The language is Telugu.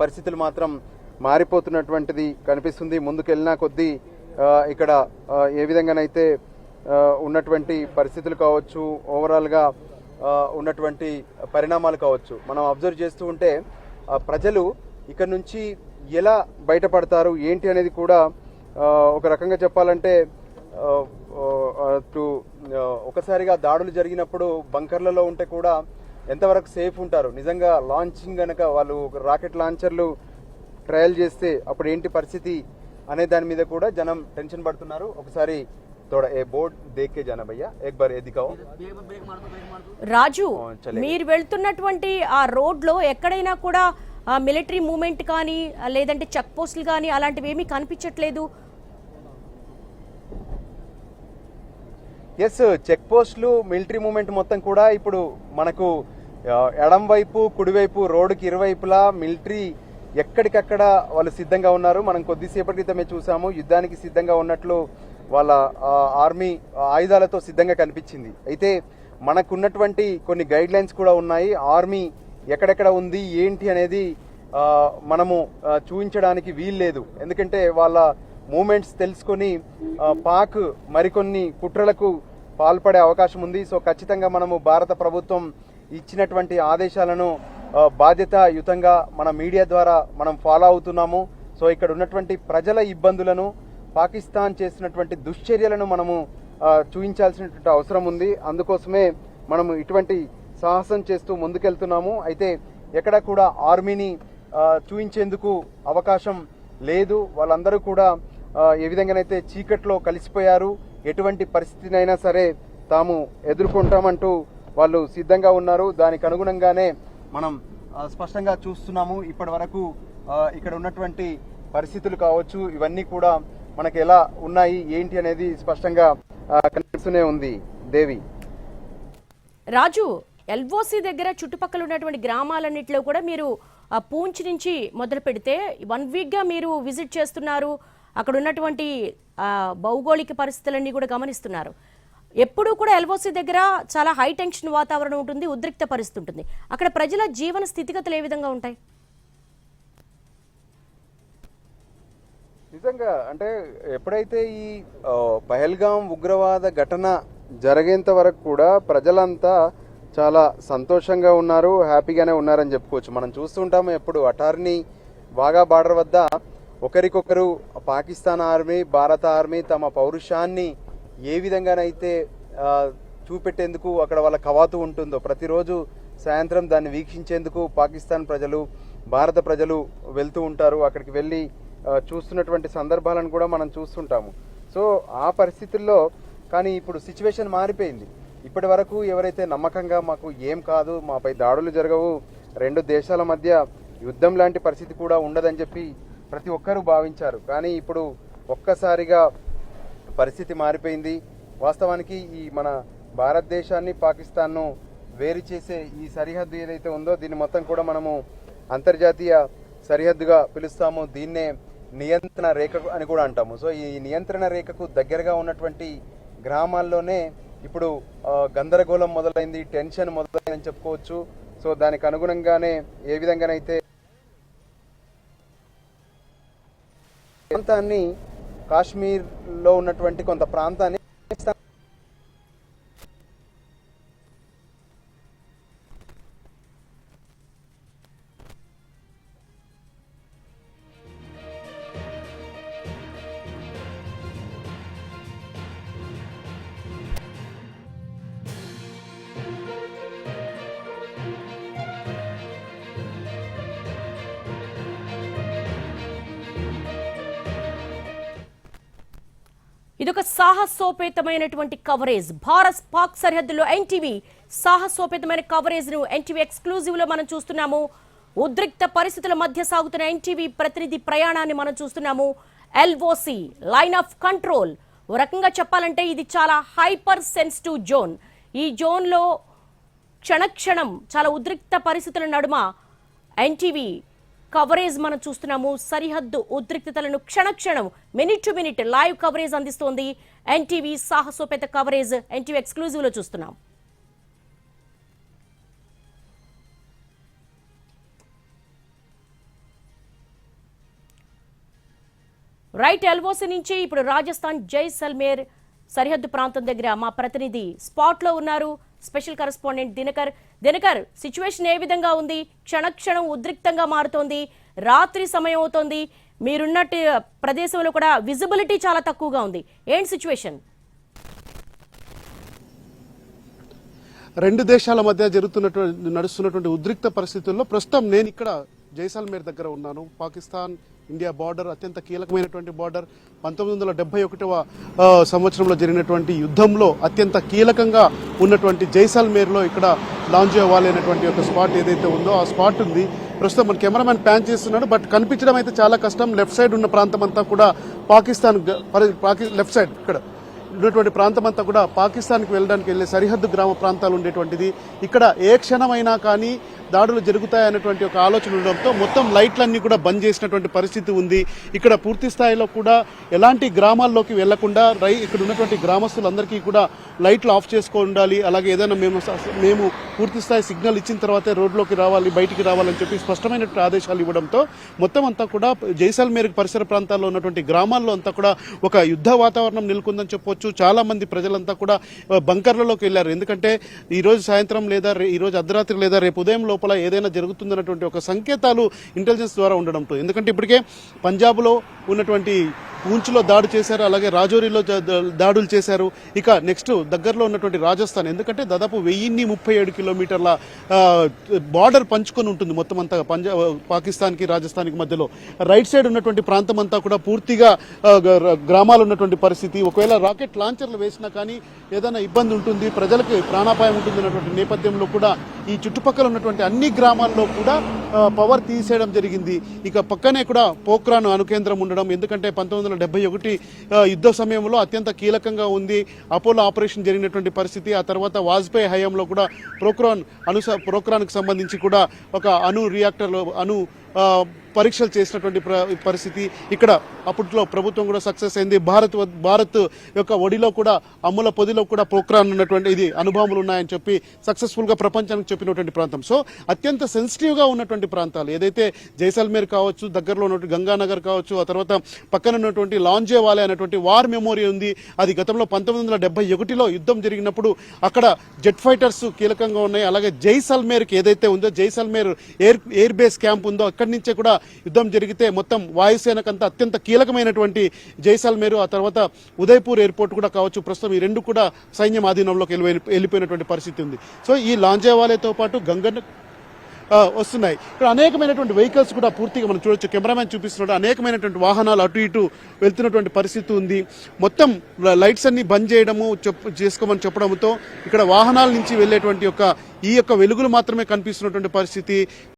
పరిస్థితులు మాత్రం మారిపోతున్నటువంటిది కనిపిస్తుంది. ముందుకెళ్ళినా కొద్దీ ఇక్కడ ఏ విధంగానైతే ఉన్నటువంటి పరిస్థితులు కావచ్చు, ఓవరాల్గా ఉన్నటువంటి పరిణామాలు కావచ్చు, మనం అబ్జర్వ్ చేస్తూ ఉంటే ప్రజలు ఇక్కడ నుంచి ఎలా బయటపడతారు ఏంటి అనేది కూడా ఒక రకంగా చెప్పాలంటే ఒకసారిగా దాడులు జరిగినప్పుడు బంకర్లలో ఉంటే కూడా ఎంతవరకు సేఫ్ ఉంటారు, నిజంగా లాంచింగ్ కనుక వాళ్ళు రాకెట్ లాంచర్లు ట్రయల్ చేస్తే అప్పుడు ఏంటి పరిస్థితి అనే దాని మీద కూడా జనం టెన్షన్ పడుతున్నారు. ఒకసారి थोड़ा ए बोर्ड देख के जाना भैया, एक बार ये दिखाओ. రాజు, మీరు వెళ్తున్నటువంటి ఆ రోడ్ లో ఎక్కడైనా కూడా మిలిటరీ మూవ్మెంట్ కానీ లేదంటే చెక్ పోస్టులు కానీ అలాంటివి ఏమీ కనిపించట్లేదు. ఎస్, చెక్ పోస్టులు మిలిటరీ మూవ్మెంట్ మొత్తం కూడా ఇప్పుడు మనకు ఎడం వైపు కుడివైపు రోడ్డుకి ఇరువైపులా మిలిటరీ ఎక్కడికక్కడ వాళ్ళు సిద్ధంగా ఉన్నారు. మనం కొద్దిసేపటి క్రితమే చూసాము, యుద్ధానికి సిద్ధంగా ఉన్నట్లు వాళ్ళ ఆర్మీ ఆయుధాలతో సిద్ధంగా కనిపించింది. అయితే మనకున్నటువంటి కొన్ని గైడ్ లైన్స్ కూడా ఉన్నాయి. ఆర్మీ ఎక్కడెక్కడ ఉంది ఏంటి అనేది మనము చూపించడానికి వీల్లేదు, ఎందుకంటే వాళ్ళ మూమెంట్స్ తెలుసుకొని పాక్ మరికొన్ని కుట్రలకు పాల్పడే అవకాశం ఉంది. సో ఖచ్చితంగా మనము భారత ప్రభుత్వం ఇచ్చినటువంటి ఆదేశాలను బాధ్యతాయుతంగా మన మీడియా ద్వారా మనం ఫాలో అవుతున్నాము. సో ఇక్కడ ఉన్నటువంటి ప్రజల ఇబ్బందులను, పాకిస్తాన్ చేసినటువంటి దుశ్చర్యలను మనము చూపించాల్సినటువంటి అవసరం ఉంది. అందుకోసమే మనము ఇటువంటి సాహసం చేస్తూ ముందుకెళ్తున్నాము. అయితే ఎక్కడ కూడా ఆర్మీని చూపించేందుకు అవకాశం లేదు. వాళ్ళందరూ కూడా ఏ విధంగానైతే చీకట్లో కలిసిపోయారు, ఎటువంటి పరిస్థితినైనా సరే తాము ఎదుర్కొంటామంటూ వాళ్ళు సిద్ధంగా ఉన్నారు. దానికి అనుగుణంగానే మనం స్పష్టంగా చూస్తున్నాము. ఇప్పటి వరకు ఇక్కడ ఉన్నటువంటి పరిస్థితులు కావచ్చు, ఇవన్నీ కూడా మనకి ఎలా ఉన్నాయి ఏంటి అనేది స్పష్టంగా కనిపిస్తూనే ఉంది. దేవి, రాజు, ఎల్ఓసి దగ్గర చుట్టుపక్కల ఉన్నటువంటి గ్రామాలన్నింటిలో కూడా మీరు పూంచ్ నుంచి మొదలు పెడితే 1 వీక్గా మీరు విజిట్ చేస్తున్నారు. అక్కడ ఉన్నటువంటి భౌగోళిక పరిస్థితులన్నీ కూడా గమనిస్తున్నారు. ఎప్పుడూ కూడా ఎల్ఓసి దగ్గర చాలా హై టెన్షన్ వాతావరణం ఉంటుంది, ఉద్రిక్త పరిస్థితి ఉంటుంది. అక్కడ ప్రజల జీవన స్థితిగతులు ఏ విధంగా ఉంటాయి? నిజంగా అంటే ఎప్పుడైతే ఈ పహల్గాం ఉగ్రవాద ఘటన జరిగేంత వరకు కూడా ప్రజలంతా చాలా సంతోషంగా ఉన్నారు, హ్యాపీగానే ఉన్నారని చెప్పుకోవచ్చు. మనం చూస్తుంటాము ఎప్పుడు అటార్నీ వాఘా బార్డర్ వద్ద ఒకరికొకరు పాకిస్తాన్ ఆర్మీ, భారత ఆర్మీ తమ పౌరుషాన్ని ఏ విధంగానైతే చూపెట్టేందుకు అక్కడ వాళ్ళ కవాతు ఉంటుందో, ప్రతిరోజు సాయంత్రం దాన్ని వీక్షించేందుకు పాకిస్తాన్ ప్రజలు, భారత ప్రజలు వెళ్తూ ఉంటారు. అక్కడికి వెళ్ళి చూస్తున్నటువంటి సందర్భాలను కూడా మనం చూస్తుంటాము. సో ఆ పరిస్థితుల్లో కానీ ఇప్పుడు సిచ్యువేషన్ మారిపోయింది. ఇప్పటి వరకు ఎవరైతే నమ్మకంగా మాకు ఏం కాదు, మాపై దాడులు జరగవు, 2 దేశాల మధ్య యుద్ధం లాంటి పరిస్థితి కూడా ఉండదని చెప్పి ప్రతి ఒక్కరూ భావించారు. కానీ ఇప్పుడు ఒక్కసారిగా పరిస్థితి మారిపోయింది. వాస్తవానికి ఈ మన భారతదేశాన్ని పాకిస్తాన్ను వేరు చేసే ఈ సరిహద్దు ఏదైతే ఉందో దీన్ని మొత్తం కూడా మనము అంతర్జాతీయ సరిహద్దుగా పిలుస్తాము. దీన్నే నియంత్రణ రేఖ అని కూడా అంటాము. సో ఈ నియంత్రణ రేఖకు దగ్గరగా ఉన్నటువంటి గ్రామాల్లోనే ఇప్పుడు గందరగోళం మొదలైంది, టెన్షన్ మొదలైందని చెప్పుకోవచ్చు. సో దానికి అనుగుణంగానే ఏ విధంగానైతే ప్రాంతాన్ని, కాశ్మీర్లో ఉన్నటువంటి కొంత ప్రాంతాన్ని ఇదొక సాహసోపేతమైనటువంటి కవరేజ్. భారత్ పాక్ సరిహద్దులో ఎన్టీవీ సాహసోపేతమైన కవరేజ్ ను ఎన్టీవీ ఎక్స్క్లూజివ్ లో మనం చూస్తున్నాము. ఉద్రిక్త పరిస్థితుల మధ్య సాగుతున్న ఎన్టీవీ ప్రతినిధి ప్రయాణాన్ని మనం చూస్తున్నాము. ఎల్ఓసి లైన్ ఆఫ్ కంట్రోల్, ఓ రకంగా చెప్పాలంటే ఇది చాలా హైపర్ సెన్సిటివ్ జోన్. ఈ జోన్లో క్షణక్షణం చాలా ఉద్రిక్త పరిస్థితుల నడుమ ఎన్టీవీ కవరేజ్ మనం చూస్తున్నాము. సరిహద్దు ఉద్రిక్తతలను క్షణక్షణం, minute to minute live coverage అందిస్తోంది ఎన్టీవీ. సాహసోపేత కవరేజ్ ఎన్టీవీ ఎక్స్క్లూజివ్ లో చూస్తున్నాం. రైట్ ఎల్ఓసి నుంచి ఇప్పుడు రాజస్థాన్ జైసల్మేర్ సరిహద్దు ప్రాంతం దగ్గర మా ప్రతినిధి స్పాట్ లో ఉన్నారు, స్పెషల్ కరెస్పాండెంట్ దినకర్ సిచ్యువేషన్ ఏ విధంగా ఉంది? క్షణక్షణం ఉద్రిక్తంగా మారుతోంది, రాత్రి సమయం అవుతోంది, మీరున్నట్టు ప్రదేశంలో కూడా విజిబిలిటీ చాలా తక్కువగా ఉంది. ఏంటి సిచ్యువేషన్? రెండు దేశాల మధ్య నడుస్తున్నటువంటి ఉద్రిక్త పరిస్థితుల్లో ప్రస్తుతం నేను ఇక్కడ జైసల్మేర్ దగ్గర ఉన్నాను. పాకిస్తాన్ ఇండియా బార్డర్ అత్యంత కీలకమైనటువంటి బార్డర్. 1971వ సంవత్సరంలో జరిగినటువంటి యుద్ధంలో అత్యంత కీలకంగా ఉన్నటువంటి జైసల్మేర్లో ఇక్కడ లాంజేవాలే అనేటువంటి ఒక స్పాట్ ఏదైతే ఉందో ఆ స్పాట్ ఉంది. ప్రస్తుతం మన కెమెరామెన్ ప్యాన్ చేస్తున్నాడు, బట్ కనిపించడం అయితే చాలా కష్టం. లెఫ్ట్ సైడ్ ఉన్న ప్రాంతం అంతా కూడా పాకిస్తాన్, లెఫ్ట్ సైడ్ ఇక్కడ ఉన్నటువంటి ప్రాంతం అంతా కూడా పాకిస్తాన్కి వెళ్ళడానికి వెళ్ళే సరిహద్దు గ్రామ ప్రాంతాలు ఉండేటువంటిది. ఇక్కడ ఏ క్షణమైనా కానీ దాడులు జరుగుతాయనేటువంటి ఒక ఆలోచన ఉండడంతో మొత్తం లైట్లన్నీ కూడా బంద్ చేసినటువంటి పరిస్థితి ఉంది. ఇక్కడ పూర్తి స్థాయిలో కూడా ఎలాంటి గ్రామాల్లోకి వెళ్లకుండా ఇక్కడ ఉన్నటువంటి గ్రామస్తులందరికీ కూడా లైట్లు ఆఫ్ చేసుకొని ఉండాలి. అలాగే ఏదైనా మేము పూర్తి స్థాయి సిగ్నల్ ఇచ్చిన తర్వాతే రోడ్లోకి రావాలి, బయటికి రావాలని చెప్పి స్పష్టమైనటువంటి ఆదేశాలు ఇవ్వడంతో మొత్తం అంతా కూడా జైసల్మేర్ పరిసర ప్రాంతాల్లో ఉన్నటువంటి గ్రామాల్లో అంతా కూడా ఒక యుద్ధ వాతావరణం నెలకొందని చెప్పొచ్చు. చాలా మంది ప్రజలంతా కూడా బంకర్లలోకి వెళ్లారు. ఎందుకంటే ఈ రోజు సాయంత్రం లేదా ఈ రోజు అర్ధరాత్రి లేదా రేపు ఉదయం లోపల ఏదైనా జరుగుతుందన్నటువంటి ఒక సంకేతాలు ఇంటెలిజెన్స్ ద్వారా ఉండడంతో, ఎందుకంటే ఇప్పటికే పంజాబ్లో ఉన్నటువంటి పూంచ్లో దాడి చేశారు, అలాగే రాజౌరిలో దాడులు చేశారు. ఇక నెక్స్ట్ దగ్గరలో ఉన్నటువంటి రాజస్థాన్, ఎందుకంటే దాదాపు 1037 కిలోమీటర్ల బార్డర్ పంచుకొని ఉంటుంది మొత్తం అంతా పాకిస్తాన్కి రాజస్థాన్కి మధ్యలో. రైట్ సైడ్ ఉన్నటువంటి ప్రాంతం అంతా కూడా పూర్తిగా గ్రామాలు ఉన్నటువంటి పరిస్థితి. ఒకవేళ రాకెట్ లాంచర్లు వేసినా కానీ ఏదైనా ఇబ్బంది ఉంటుంది, ప్రజలకు ప్రాణాపాయం ఉంటుంది అన్నటువంటి నేపథ్యంలో కూడా ఈ చుట్టుపక్కల ఉన్నటువంటి అన్ని గ్రామాల్లో కూడా పవర్ తీసేయడం జరిగింది. ఇక పక్కనే కూడా పోఖ్రాన్ అణుకేంద్రం ఉండడం, ఎందుకంటే 1971 యుద్ధ సమయంలో అత్యంత కీలకంగా ఉంది. అపోలో ఆపరేషన్ జరిగినటువంటి పరిస్థితి. ఆ తర్వాత వాజ్పేయి హయాంలో కూడా పోఖ్రాన్కి సంబంధించి కూడా ఒక అణు రియాక్టర్లో పరీక్షలు చేసినటువంటి పరిస్థితి. ఇక్కడ అప్పట్లో ప్రభుత్వం కూడా సక్సెస్ అయింది. భారత్ యొక్క ఒడిలో కూడా అమ్ముల పొదిలో కూడా పోఖ్రాన్ ఉన్నటువంటి ఇది అనుభవములు ఉన్నాయని చెప్పి సక్సెస్ఫుల్ గా ప్రపంచానికి చెప్పినటువంటి ప్రాంతం. సో అత్యంత సెన్సిటివ్ గా ఉన్నటువంటి ప్రాంతాలు ఏదైతే జైసల్మేర్ కావచ్చు, దగ్గరలో ఉన్నటువంటి గంగానగర్ కావచ్చు, ఆ తర్వాత పక్కన ఉన్నటువంటి లాంజేవాలే అనేటువంటి వార్ మెమోరియల్ ఉంది. అది గతంలో 1971లో యుద్ధం జరిగినప్పుడు అక్కడ జెట్ ఫైటర్స్ కీలకంగా ఉన్నాయి. అలాగే జైసల్మేర్కి ఏదైతే ఉందో జైసల్మేర్ ఎయిర్ బేస్ క్యాంప్ ఉందో అక్కడి నుంచే కూడా యుద్ధం జరిగితే మొత్తం వాయుసేనకంతా అత్యంత కీలకమైనటువంటి జైసల్మేరు, ఆ తర్వాత ఉదయపూర్ ఎయిర్పోర్ట్ కూడా కావచ్చు, ప్రస్తుతం ఈ రెండు కూడా సైన్యం ఆధీనంలోకి వెళ్ళిపోయినటువంటి పరిస్థితి ఉంది. సో ఈ లాంజేవాలేతో పాటు వస్తున్నాయి. ఇక్కడ అనేకమైనటువంటి వెహికల్స్ కూడా పూర్తిగా మనం చూడొచ్చు, కెమెరామెన్ చూపిస్తున్నాడు, అనేకమైనటువంటి వాహనాలు అటు ఇటు వెళ్తున్నటువంటి పరిస్థితి ఉంది. మొత్తం లైట్స్ అన్ని బంద్ చేసుకోమని చెప్పడంతో ఇక్కడ వాహనాల నుంచి వెళ్ళేటువంటి ఈ యొక్క వెలుగులు మాత్రమే కనిపిస్తున్నటువంటి పరిస్థితి.